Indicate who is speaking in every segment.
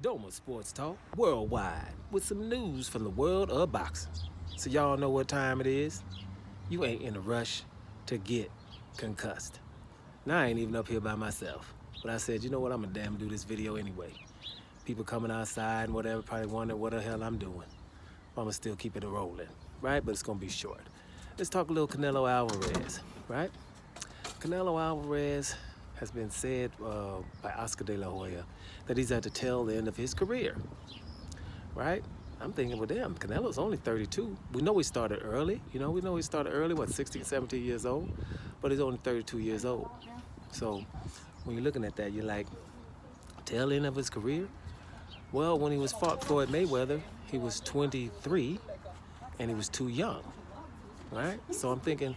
Speaker 1: Doma Sports Talk worldwide with some news from the world of boxing. So y'all know what time it is? You ain't in a rush to get concussed. Now I ain't even up here by myself. But I said, you know what, I'm gonna damn do this video anyway. People coming outside and whatever probably wondering what the hell I'm doing. I'm gonna still keep it rolling, right? But it's gonna be short. Let's talk a little Canelo Alvarez, right? Canelo Alvarez has been said by Oscar de la Hoya that he's at the tail end of his career, right? I'm thinking, well, damn, Canelo's only 32. We know he started early, we know he started early, what, 16, 17 years old? But he's only 32 years old. So when you're looking at that, you're like, tail end of his career? Well, when he was fought Floyd Mayweather, he was 23 and he was too young, right? So I'm thinking,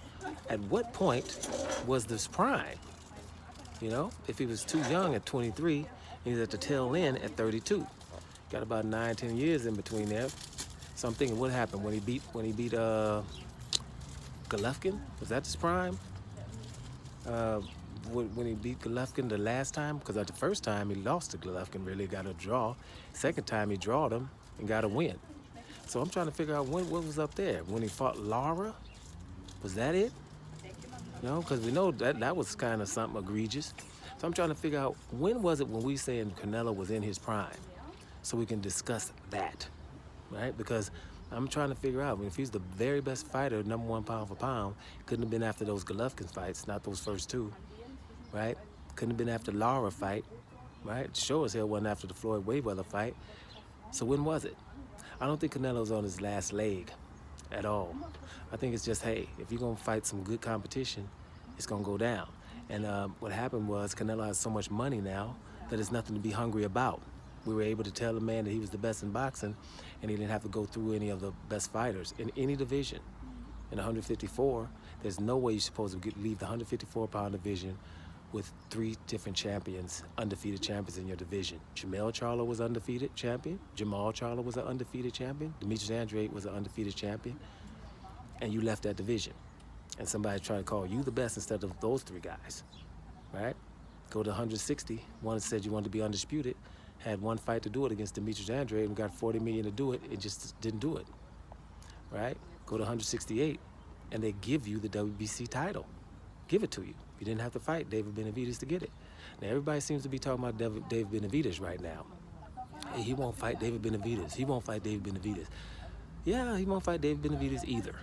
Speaker 1: at what point was this prime? If he was too young at 23, he's at the tail end at 32. Got about 9, 10 years in between there. So I'm thinking, what happened when he beat Golovkin? Was that his prime? When he beat Golovkin the last time? Because at the first time he lost to Golovkin, really got a draw. Second time he drawed him and got a win. So I'm trying to figure out what was up there. When he fought Lara, was that it? Because we know that was kind of something egregious. So I'm trying to figure out, when was it when we saying Canelo was in his prime? So we can discuss that, right? Because I'm trying to figure out, if he's the very best fighter, number one pound for pound, couldn't have been after those Golovkin fights, not those first two, right? Couldn't have been after Lara fight, right? Sure as hell wasn't after the Floyd Mayweather fight. So when was it? I don't think Canelo's on his last leg at all. I think it's just, hey, if you're gonna fight some good competition, it's gonna go down. And what happened was Canelo has so much money now that there's nothing to be hungry about. We were able to tell the man that he was the best in boxing, and he didn't have to go through any of the best fighters in any division. In 154, there's no way you're supposed to leave the 154-pound division with 3 different champions, undefeated champions in your division. Jermell Charlo was undefeated champion. Jamal Charlo was an undefeated champion. Demetrius Andrade was an undefeated champion. And you left that division. And somebody tried to call you the best instead of those 3 guys, right? Go to 160. One said you wanted to be undisputed. Had one fight to do it against Demetrius Andrade and got $40 million to do it. It just didn't do it, right? Go to 168, and they give you the WBC title. Give it to you. You didn't have to fight David Benavidez to get it. Now, everybody seems to be talking about David Benavidez right now. Hey, he won't fight David Benavidez. He won't fight David Benavidez. Yeah, he won't fight David Benavidez either.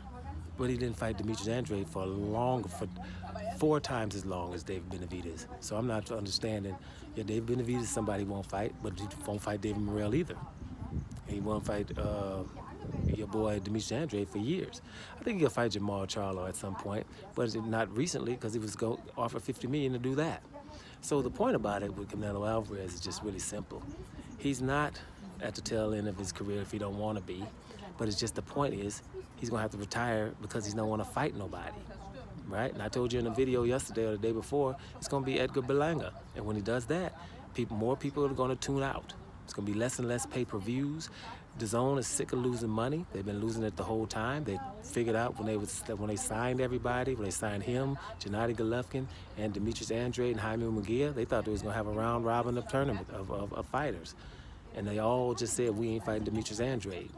Speaker 1: But he didn't fight Demetrius Andrade for 4 times as long as David Benavidez. So I'm not understanding, David Benavidez, somebody won't fight, but he won't fight David Morrell either. And he won't fight your boy Demetrius Andrade for years. I think he'll fight Jamal Charlo at some point, but not recently, because he was going to offer $50 million to do that. So the point about it with Canelo Alvarez is just really simple. He's not at the tail end of his career if he don't want to be, but it's just, the point is, he's going to have to retire because he don't want to fight nobody, right? And I told you in a video yesterday or the day before, it's going to be Edgar Berlanga. And when he does that, more people are going to tune out. It's going to be less and less pay-per-views. DAZN is sick of losing money. They've been losing it the whole time. They figured out when they signed everybody, when they signed him, Gennady Golovkin, and Demetrius Andrade and Jaime Munguia, they thought they was going to have a round-robin of tournament of fighters. And they all just said, we ain't fighting Demetrius Andrade.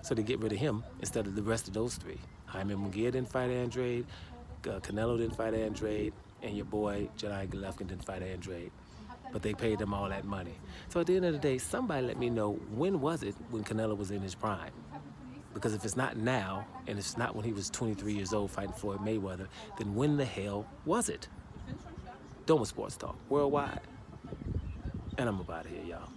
Speaker 1: So they get rid of him instead of the rest of those 3. Jaime Munguia didn't fight Andrade, Canelo didn't fight Andrade, and your boy Gennady Golovkin didn't fight Andrade. But they paid them all that money. So at the end of the day, somebody let me know, when was it when Canelo was in his prime? Because if it's not now, and it's not when he was 23 years old fighting Floyd Mayweather, then when the hell was it? Doma Sports Talk worldwide. And I'm about here, y'all.